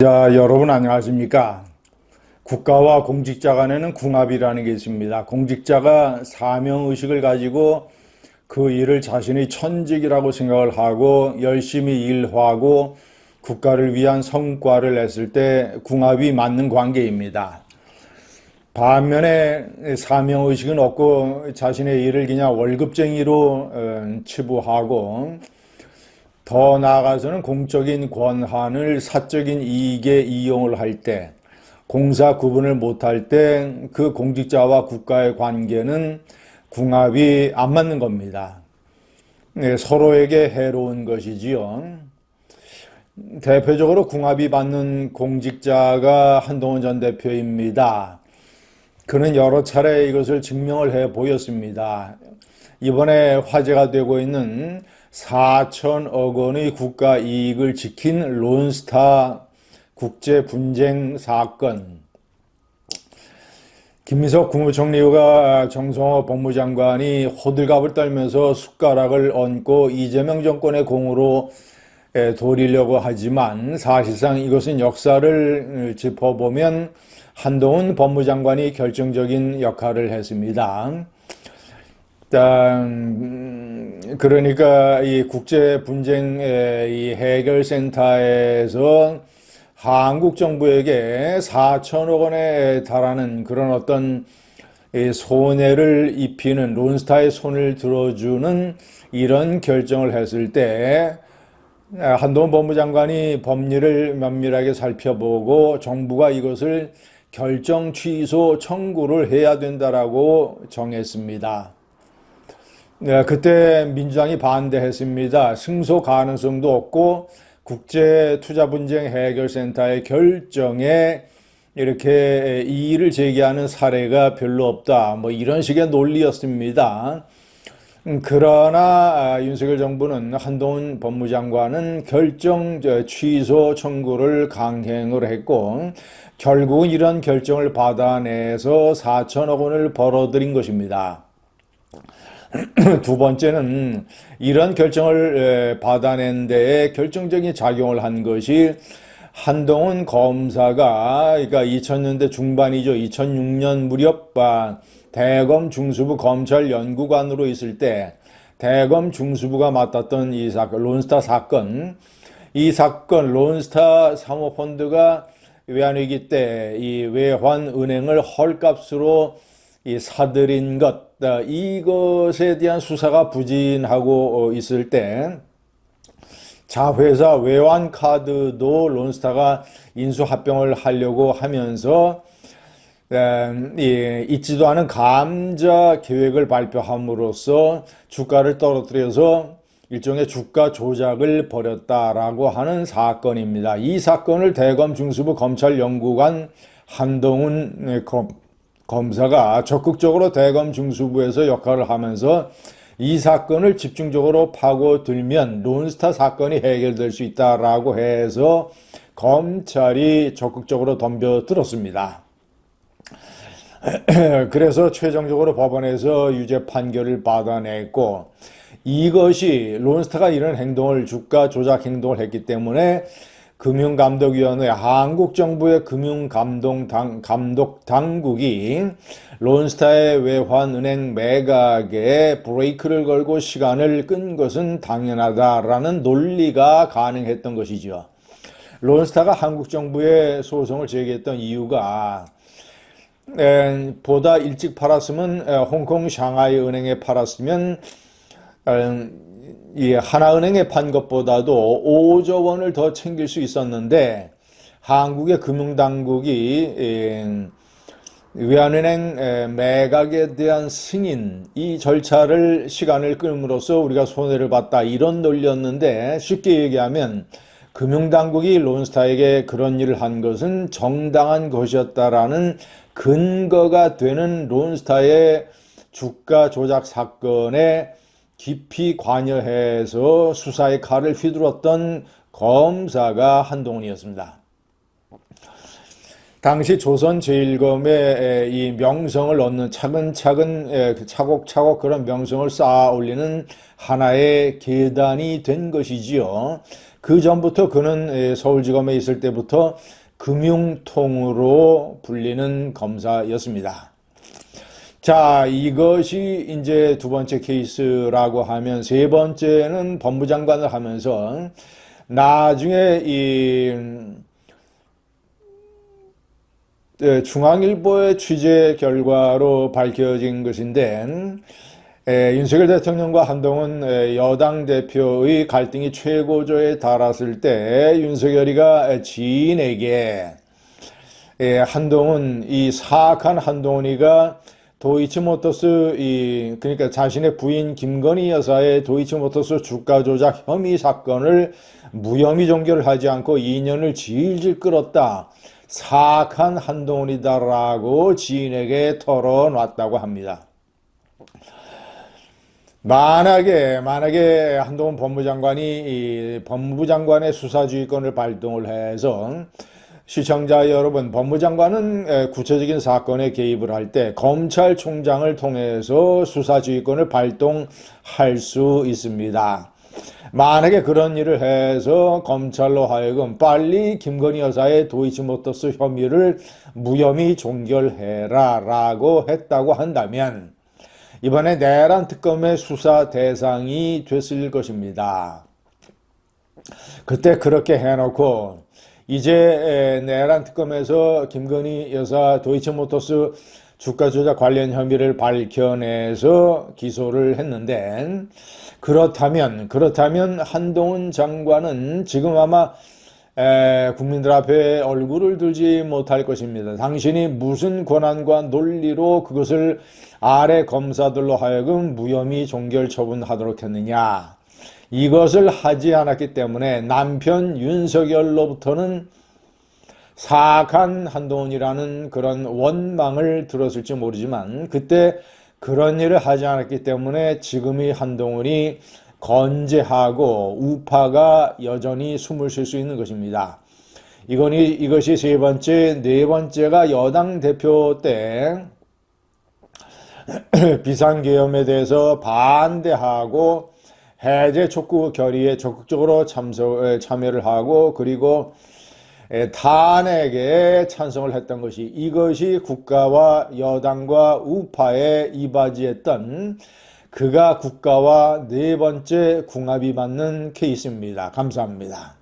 자, 여러분 안녕하십니까? 국가와 공직자 간에는 궁합이라는 게 있습니다. 공직자가 사명의식을 가지고 그 일을 자신의 천직이라고 생각을 하고 열심히 일하고 국가를 위한 성과를 냈을 때 궁합이 맞는 관계입니다. 반면에 사명의식은 없고 자신의 일을 그냥 월급쟁이로 치부하고 더 나아가서는 공적인 권한을 사적인 이익에 이용을 할 때, 공사 구분을 못할 때 그 공직자와 국가의 관계는 궁합이 안 맞는 겁니다. 네, 서로에게 해로운 것이지요. 대표적으로 궁합이 맞는 공직자가 한동훈 전 대표입니다. 그는 여러 차례 이것을 증명을 해 보였습니다. 이번에 화제가 되고 있는 4천억 원의 국가 이익을 지킨 론스타 국제 분쟁 사건. 김민석 국무총리가 정성호 법무장관이 호들갑을 떨면서 숟가락을 얹고 이재명 정권의 공으로 돌리려고 하지만 사실상 이것은 역사를 짚어보면 한동훈 법무장관이 결정적인 역할을 했습니다. 그러니까 이 국제 분쟁의 이 해결센터에서 한국 정부에게 4천억 원에 달하는 그런 어떤 손해를 입히는 론스타의 손을 들어주는 이런 결정을 했을 때 한동훈 법무장관이 법리를 면밀하게 살펴보고 정부가 이것을 결정 취소 청구를 해야 된다라고 정했습니다. 네, 그때 민주당이 반대했습니다. 승소 가능성도 없고 국제투자분쟁해결센터의 결정에 이렇게 이의를 제기하는 사례가 별로 없다. 뭐 이런 식의 논리였습니다. 그러나 윤석열 정부는 한동훈 법무장관은 결정 취소 청구를 강행을 했고 결국은 이런 결정을 받아내서 4천억 원을 벌어들인 것입니다. 두 번째는 이런 결정을 받아낸 데에 결정적인 작용을 한 것이 한동훈 검사가 그러니까 2000년대 중반이죠. 2006년 무렵 대검 중수부 검찰연구관으로 있을 때 대검 중수부가 맡았던 이 사건, 론스타 사건, 이 사건 론스타 사모펀드가 외환위기 때 이 외환은행을 헐값으로 사들인 것, 이것에 대한 수사가 부진하고 있을 때 자회사 외환카드도 론스타가 인수합병을 하려고 하면서 있지도 않은 감자 계획을 발표함으로써 주가를 떨어뜨려서 일종의 주가 조작을 벌였다라고 하는 사건입니다. 이 사건을 대검 중수부 검찰연구관 한동훈 검사가 적극적으로 대검 중수부에서 역할을 하면서 이 사건을 집중적으로 파고들면 론스타 사건이 해결될 수 있다라고 해서 검찰이 적극적으로 덤벼들었습니다. 그래서 최종적으로 법원에서 유죄 판결을 받아냈고 이것이 론스타가 이런 행동을 주가 조작 행동을 했기 때문에 금융감독위원회 한국정부의 금융감독 당국이 론스타의 외환은행 매각에 브레이크를 걸고 시간을 끈 것은 당연하다라는 논리가 가능했던 것이죠. 론스타가 한국정부에 소송을 제기했던 이유가 보다 일찍 팔았으면 홍콩 샹하이 은행에 팔았으면 이 하나은행에 판 것보다도 5조 원을 더 챙길 수 있었는데 한국의 금융당국이 외환은행 매각에 대한 승인 이 절차를 시간을 끌므로써 우리가 손해를 봤다 이런 논리였는데 쉽게 얘기하면 금융당국이 론스타에게 그런 일을 한 것은 정당한 것이었다라는 근거가 되는 론스타의 주가 조작 사건에 깊이 관여해서 수사의 칼을 휘둘렀던 검사가 한동훈이었습니다. 당시 조선제일검의 이 명성을 얻는 차근차근 차곡차곡 그런 명성을 쌓아 올리는 하나의 계단이 된 것이지요. 그 전부터 그는 서울지검에 있을 때부터 금융통으로 불리는 검사였습니다. 자, 이것이 이제 두 번째 케이스라고 하면, 세 번째는 법무장관을 하면서 나중에 이 중앙일보의 취재 결과로 밝혀진 것인데, 윤석열 대통령과 한동훈 여당 대표의 갈등이 최고조에 달았을 때 윤석열이가 지인에게 한동훈, 이 사악한 한동훈이가 도이치모터스, 그러니까 자신의 부인 김건희 여사의 도이치모터스 주가 조작 혐의 사건을 무혐의 종결을 하지 않고 2년을 질질 끌었다. 사악한 한동훈이다라고 지인에게 털어놨다고 합니다. 만약에 한동훈 법무장관이 이 법무부 장관의 수사지휘권을 발동을 해서, 시청자 여러분, 법무장관은 구체적인 사건에 개입을 할 때 검찰총장을 통해서 수사지휘권을 발동할 수 있습니다. 만약에 그런 일을 해서 검찰로 하여금 빨리 김건희 여사의 도이치모터스 혐의를 무혐의 종결해라 라고 했다고 한다면 이번에 내란 특검의 수사 대상이 됐을 것입니다. 그때 그렇게 해놓고 이제 내란 특검에서 김건희 여사 도이치모터스 주가 조작 관련 혐의를 밝혀내서 기소를 했는데, 그렇다면 한동훈 장관은 지금 아마 국민들 앞에 얼굴을 들지 못할 것입니다. 당신이 무슨 권한과 논리로 그것을 아래 검사들로 하여금 무혐의 종결 처분하도록 했느냐. 이것을 하지 않았기 때문에 남편 윤석열로부터는 사악한 한동훈이라는 그런 원망을 들었을지 모르지만, 그때 그런 일을 하지 않았기 때문에 지금의 한동훈이 건재하고 우파가 여전히 숨을 쉴 수 있는 것입니다. 이것이 세 번째. 네 번째가 여당 대표 때 비상계엄에 대해서 반대하고 해제 촉구 결의에 적극적으로 참여를 하고, 그리고 탄핵에 찬성을 했던 것이, 이것이 국가와 여당과 우파에 이바지했던, 그가 국가와 네 번째 궁합이 맞는 케이스입니다. 감사합니다.